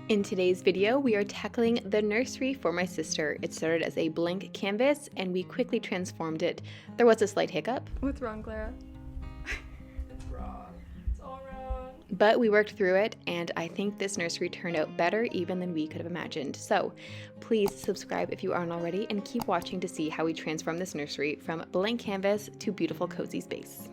In today's video, we are tackling the nursery for my sister. It started as a blank canvas and we quickly transformed it. There was a slight hiccup. What's wrong, Clara? It's wrong. It's all wrong. But we worked through it and I think this nursery turned out better even than we could have imagined. So please subscribe if you aren't already and keep watching to see how we transform this nursery from blank canvas to beautiful cozy space.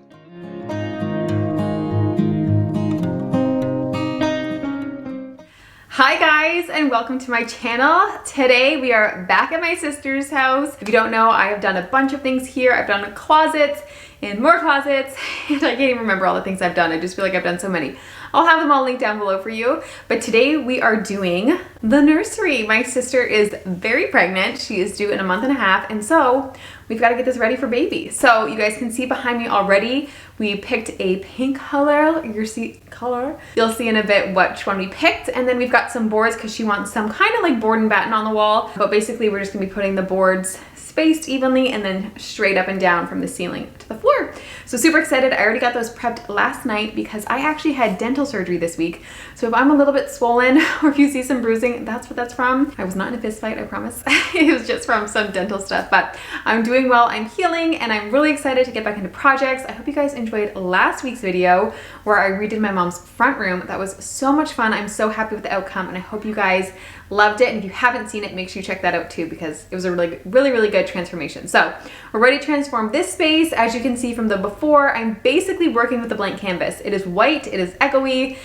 Hi guys, and welcome to my channel. Today we are back at my sister's house. If you don't know, I have done a bunch of things here. I've done closets and more closets, and I can't even remember all the things I've done. I just feel like I've done so many. I'll have them all linked down below for you. But today we are doing the nursery. My sister is very pregnant. She is due in a month and a half, and so we've got to get this ready for baby. So you guys can see behind me already, we picked a pink color. You'll see in a bit which one we picked. And then we've got some boards because she wants some kind of like board and batten on the wall. But basically we're just gonna be putting the boards spaced evenly and then straight up and down from the ceiling to the floor. So super excited. I already got those prepped last night because I actually had dental surgery this week. So if I'm a little bit swollen or if you see some bruising, that's what that's from. I was not in a fist fight, I promise. It was just from some dental stuff, but I'm doing well, I'm healing, and I'm really excited to get back into projects. I hope you guys enjoyed last week's video where I redid my mom's front room. That was so much fun. I'm so happy with the outcome and I hope you guys loved it. And if you haven't seen it, make sure you check that out too because it was a really good transformation. So we're ready to transform this space. As you can see from the before, I'm basically working with the blank canvas. It is white, it is echoey.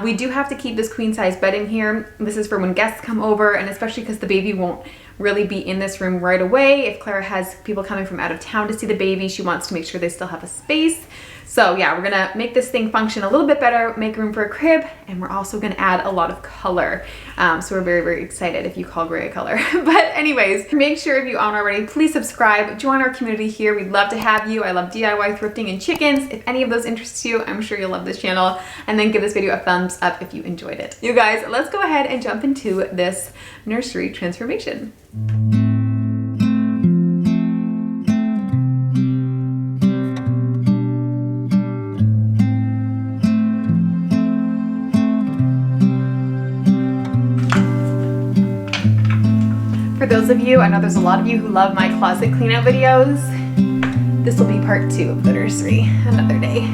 We do have to keep this queen size bed in here. This is for when guests come over, and especially because the baby won't really be in this room right away. If Clara has people coming from out of town to see the baby, she wants to make sure they still have a space. So yeah, we're gonna make this thing function a little bit better, make room for a crib, and we're also gonna add a lot of color. So we're very excited if you call gray a color. But anyways, make sure if you aren't already, please subscribe, join our community here. We'd love to have you. I love DIY thrifting and chickens. If any of those interest you, I'm sure you'll love this channel. And then give this video a thumbs up if you enjoyed it. You guys, let's go ahead and jump into this nursery transformation. For those of you, I know there's a lot of you who love my closet clean out videos. This will be part 2 of the nursery, another day.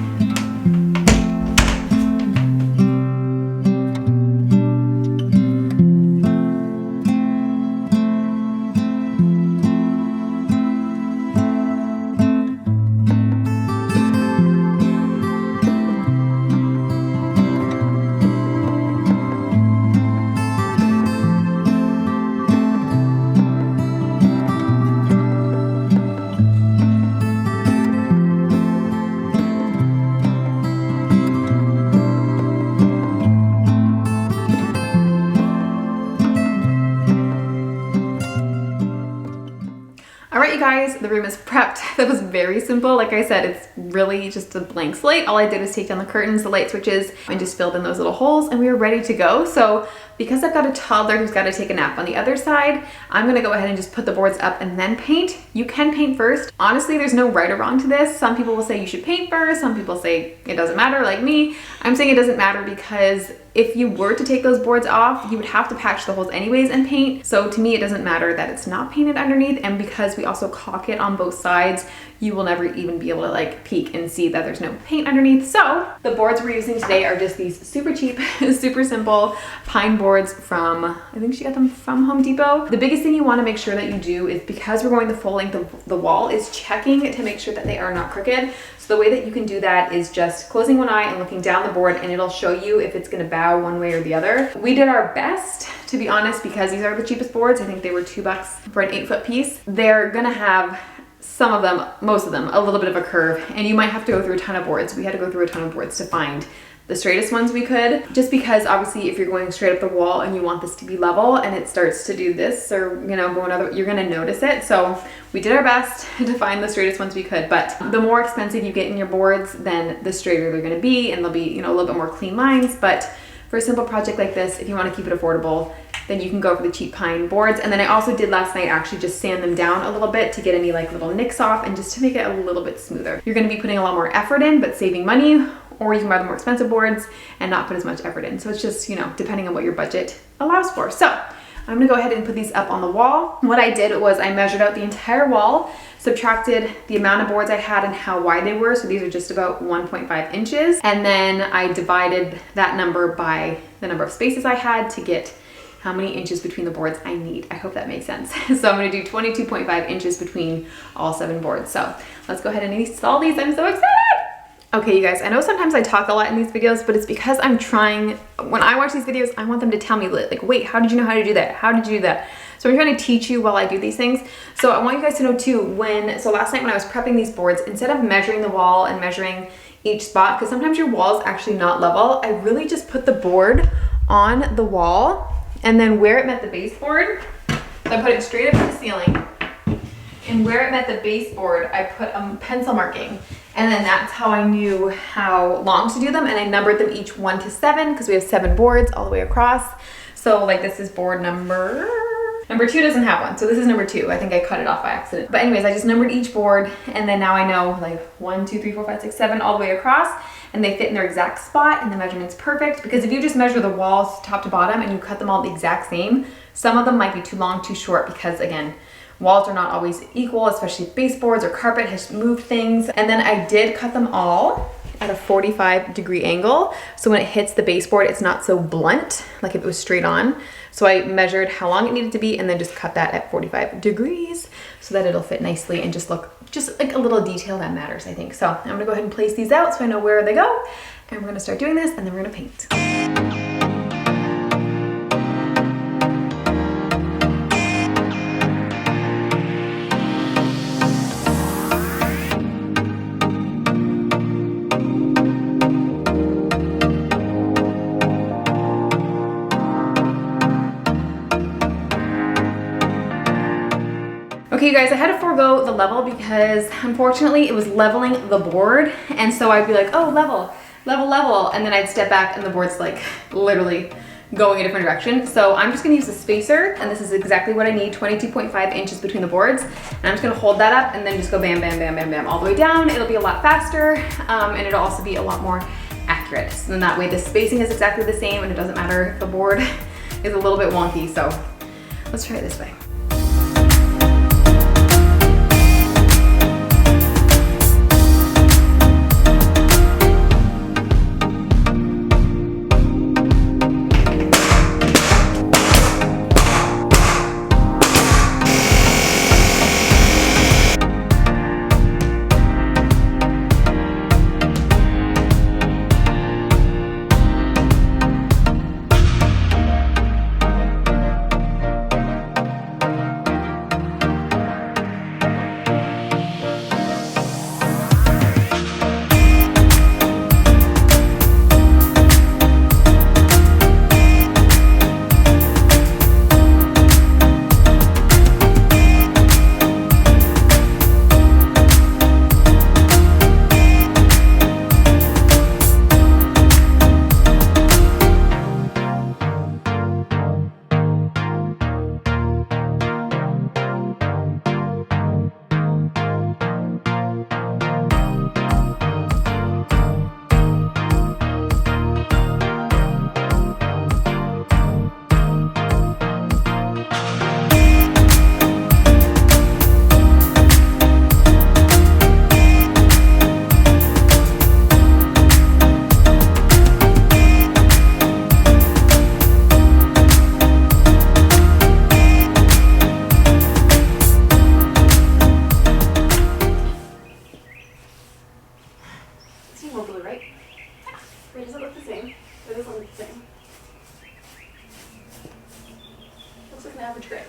Alright you guys, the room is prepped. That was very simple. Like I said, it's really just a blank slate. All I did was take down the curtains, the light switches, and just filled in those little holes and we were ready to go. So because I've got a toddler who's got to take a nap on the other side, I'm gonna go ahead and just put the boards up and then paint. You can paint first. Honestly, there's no right or wrong to this. Some people will say you should paint first. Some people say it doesn't matter, like me. I'm saying it doesn't matter because if you were to take those boards off, you would have to patch the holes anyways and paint. So to me, it doesn't matter that it's not painted underneath. And because we also caulk it on both sides, you will never even be able to like peek and see that there's no paint underneath. So the boards we're using today are just these super cheap, super simple pine boards from, I think she got them from Home Depot. The biggest thing you want to make sure that you do is, because we're going the full length of the wall, is checking to make sure that they are not crooked. So the way that you can do that is just closing one eye and looking down the board, and it'll show you if it's going to bow one way or the other. We did our best, to be honest, because these are the cheapest boards. I think they were $2 for an 8-foot piece. They're gonna have some of them, most of them, a little bit of a curve, and you might have to go through a ton of boards. We had to go through a ton of boards to find the straightest ones we could, just because obviously if you're going straight up the wall and you want this to be level and it starts to do this or, you know, go another, you're gonna notice it. So we did our best to find the straightest ones we could, but the more expensive you get in your boards, then the straighter they're gonna be, and they'll be, you know, a little bit more clean lines. But for a simple project like this, if you want to keep it affordable, then you can go for the cheap pine boards. And then I also did last night actually just sand them down a little bit to get any like little nicks off and just to make it a little bit smoother. You're going to be putting a lot more effort in, but saving money, or you can buy the more expensive boards and not put as much effort in. So it's just, you know, depending on what your budget allows for. So I'm gonna go ahead and put these up on the wall. What I did was I measured out the entire wall, subtracted the amount of boards I had and how wide they were. So these are just about 1.5 inches. And then I divided that number by the number of spaces I had to get how many inches between the boards I need. I hope that makes sense. So I'm gonna do 22.5 inches between all 7 boards. So let's go ahead and install these. I'm so excited. Okay, you guys, I know sometimes I talk a lot in these videos, but it's because I'm trying, when I watch these videos, I want them to tell me, like, wait, how did you know how to do that? How did you do that? So I'm trying to teach you while I do these things. So I want you guys to know too, so last night when I was prepping these boards, instead of measuring the wall and measuring each spot, because sometimes your wall is actually not level, I really just put the board on the wall, and then where it met the baseboard, so I put it straight up to the ceiling. And where it met the baseboard, I put a pencil marking. And then that's how I knew how long to do them. And I numbered them each 1 to 7 because we have 7 boards all the way across. So like this is board number 2 doesn't have one. So this is number 2. I think I cut it off by accident. But anyways, I just numbered each board. And then now I know like 1, 2, 3, 4, 5, 6, 7 all the way across. And they fit in their exact spot and the measurement's perfect. Because if you just measure the walls top to bottom and you cut them all the exact same, some of them might be too long, too short because again, walls are not always equal, especially baseboards or carpet has moved things. And then I did cut them all at a 45-degree angle. So when it hits the baseboard, it's not so blunt, like if it was straight on. So I measured how long it needed to be and then just cut that at 45 degrees so that it'll fit nicely and just look just like a little detail that matters, I think. So I'm gonna go ahead and place these out so I know where they go. And we're gonna start doing this and then we're gonna paint. Okay, you guys, I had to forego the level because unfortunately it was leveling the board. And so I'd be like, oh, level, level, level. And then I'd step back and the board's like literally going a different direction. So I'm just gonna use a spacer and this is exactly what I need, 22.5 inches between the boards. And I'm just gonna hold that up and then just go bam, bam, bam, bam, bam, all the way down. It'll be a lot faster and it'll also be a lot more accurate. So then that way the spacing is exactly the same and it doesn't matter if the board is a little bit wonky. So let's try it this way. Average grade.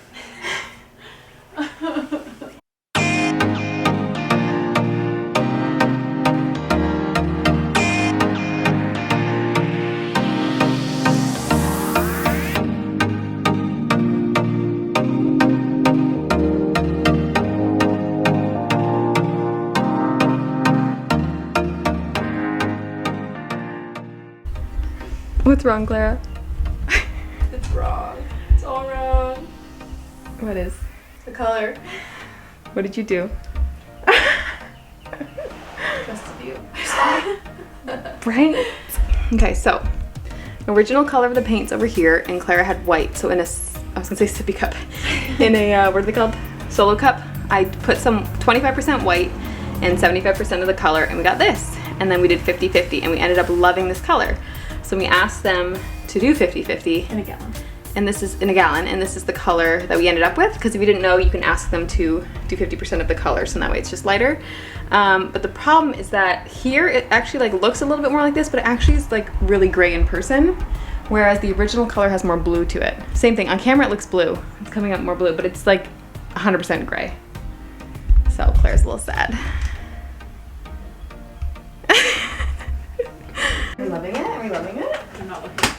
What's wrong, Clara? It's wrong. It's all wrong. What is? The color. What did you do? Trusted you. Right? Okay, so original color of the paint's over here, and Clara had white. So in a, I was gonna say sippy cup, in a, what are they called? Solo cup. I put some 25% white and 75% of the color, and we got this. And then we did 50-50, and we ended up loving this color. So we asked them to do 50-50. In a gallon. And this is in a gallon, and this is the color that we ended up with, because if you didn't know, you can ask them to do 50% of the color, so that way it's just lighter. But the problem is that here it actually like looks a little bit more like this, but it actually is like really gray in person, whereas the original color has more blue to it. Same thing, on camera it looks blue. It's coming up more blue, but it's like 100% gray. So Claire's a little sad. Are we loving it? Are we loving it? I'm not looking.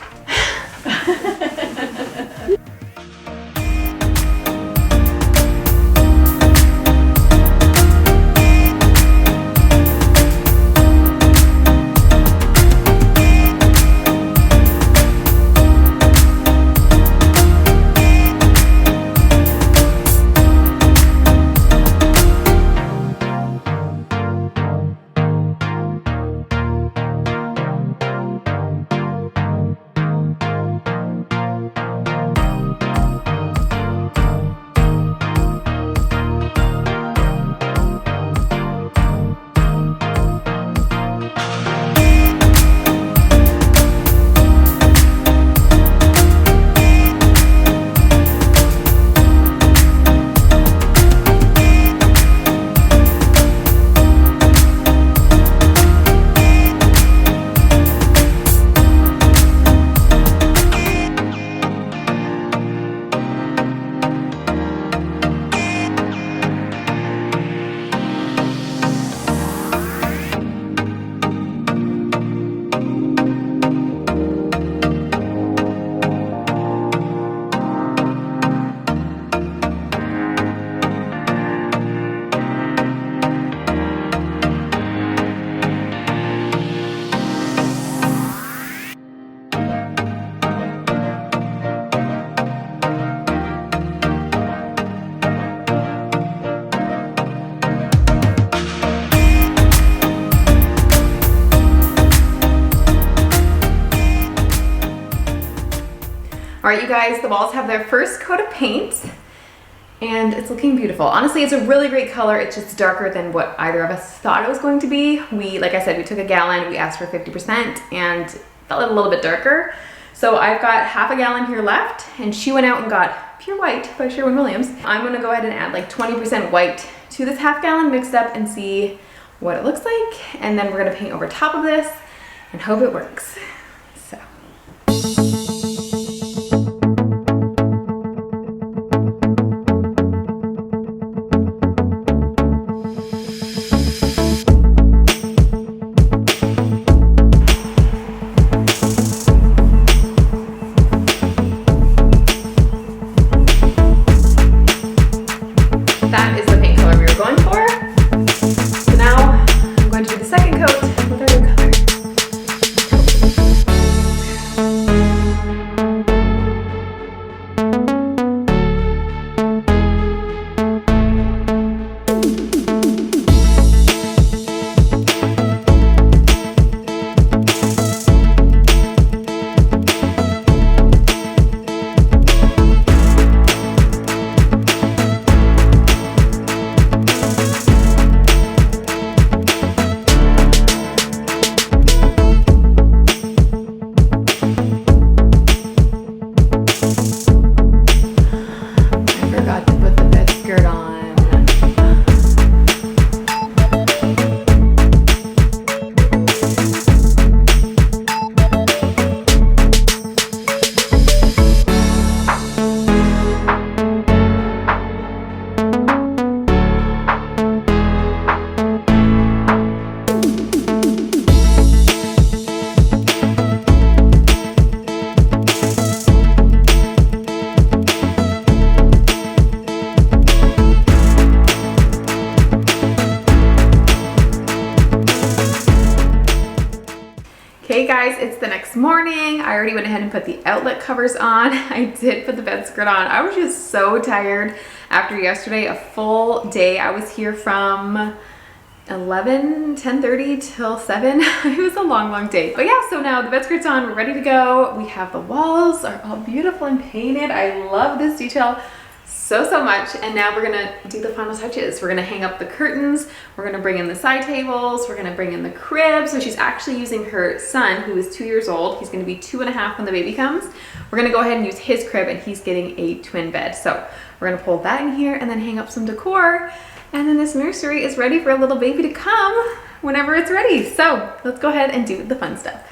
All right, you guys, the walls have their first coat of paint and it's looking beautiful. Honestly, it's a really great color. It's just darker than what either of us thought it was going to be. Like I said, we took a gallon, we asked for 50% and felt it a little bit darker. So I've got half a gallon here left, and she went out and got Pure White by Sherwin-Williams. I'm gonna go ahead and add like 20% white to this half gallon mixed up and see what it looks like. And then we're gonna paint over top of this and hope it works. So. That is the paint color we were going for. So now I'm going to do the second coat with our new color. Hey guys, it's the next morning. I already went ahead and put the outlet covers on. I did put the bedspread on. I was just so tired after yesterday, a full day. I was here from 10:30 till 7. It was a long day. But yeah, so now the bed skirt's on, we're ready to go. We have the walls are all beautiful and painted. I love this detail so much. And now we're gonna do the final touches. We're gonna hang up the curtains. We're gonna bring in the side tables. We're gonna bring in the crib. So she's actually using her son, who is 2 years old. He's gonna be 2.5 when the baby comes. We're gonna go ahead and use his crib, and he's getting a twin bed. So we're gonna pull that in here and then hang up some decor. And then this nursery is ready for a little baby to come whenever it's ready. So let's go ahead and do the fun stuff.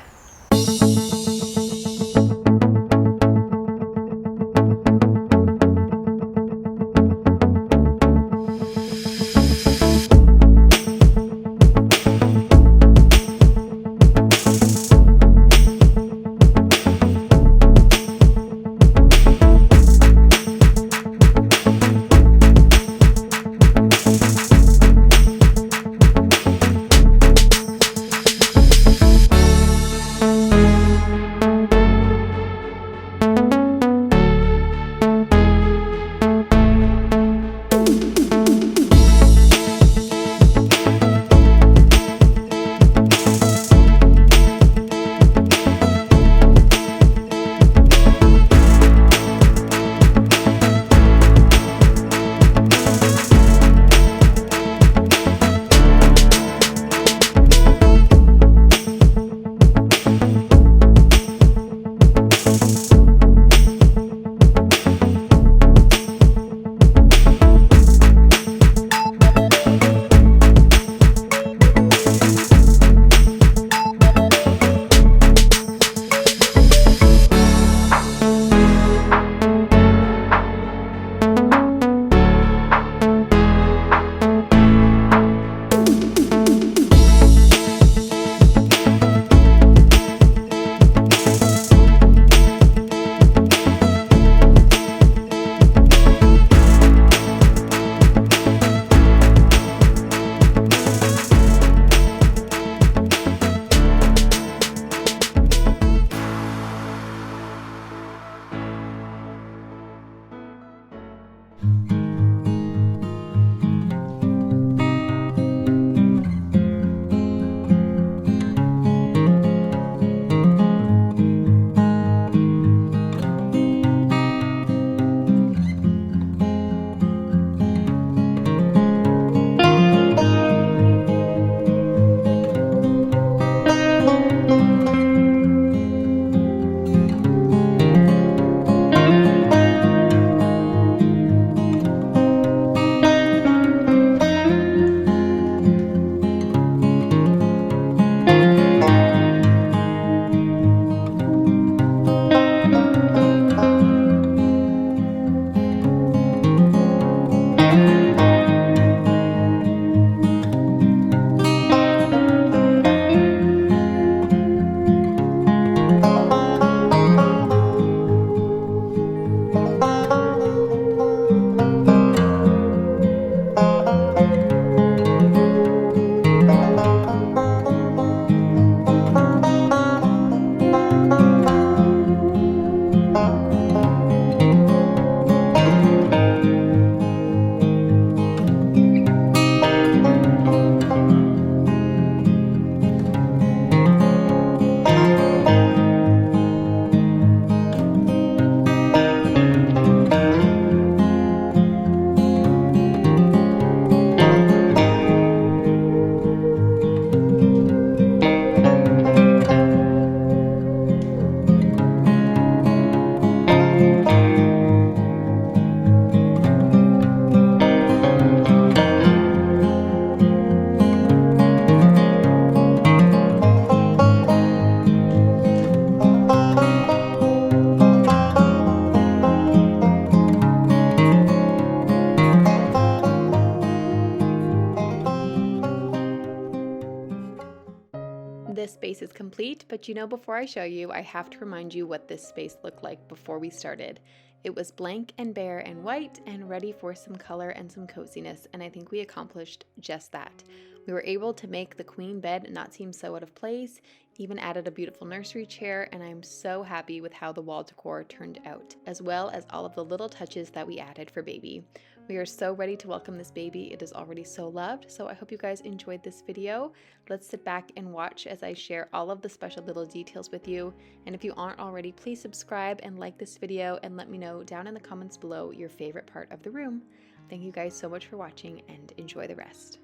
This space is complete, but before I show you, I have to remind you what this space looked like before we started. It was blank and bare and white and ready for some color and some coziness, and I think we accomplished just that. We were able to make the queen bed not seem so out of place, even added a beautiful nursery chair, and I'm so happy with how the wall decor turned out, as well as all of the little touches that we added for baby. We are so ready to welcome this baby. It is already so loved, so I hope you guys enjoyed this video. Let's sit back and watch as I share all of the special little details with you. And if you aren't already, please subscribe and like this video and let me know down in the comments below your favorite part of the room. Thank you guys so much for watching and enjoy the rest.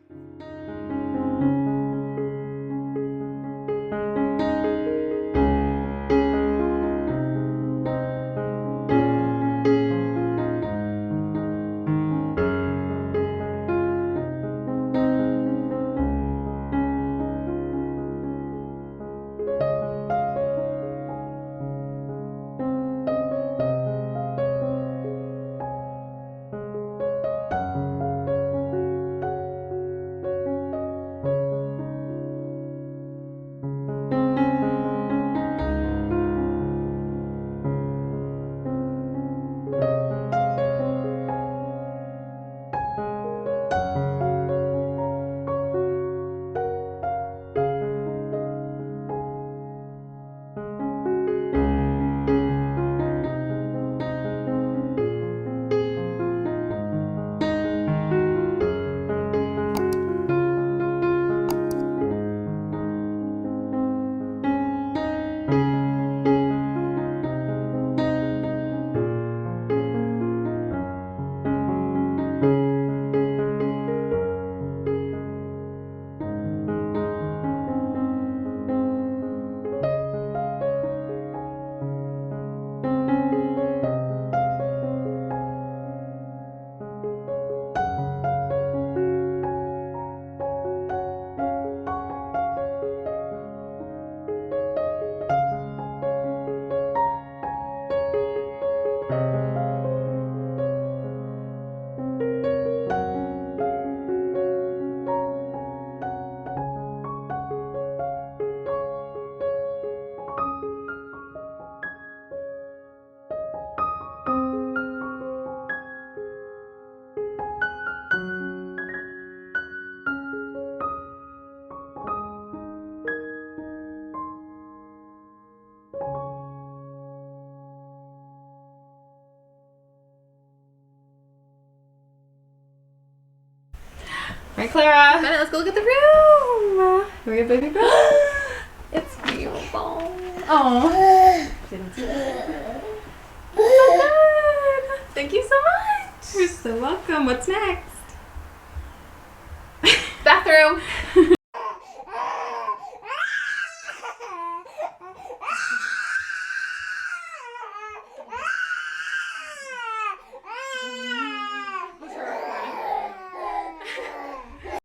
Right, Clara? Batten, let's go look at the room. We're gonna baby room. It's beautiful. Oh. So good. Thank you so much. You're so welcome. What's next? Bathroom.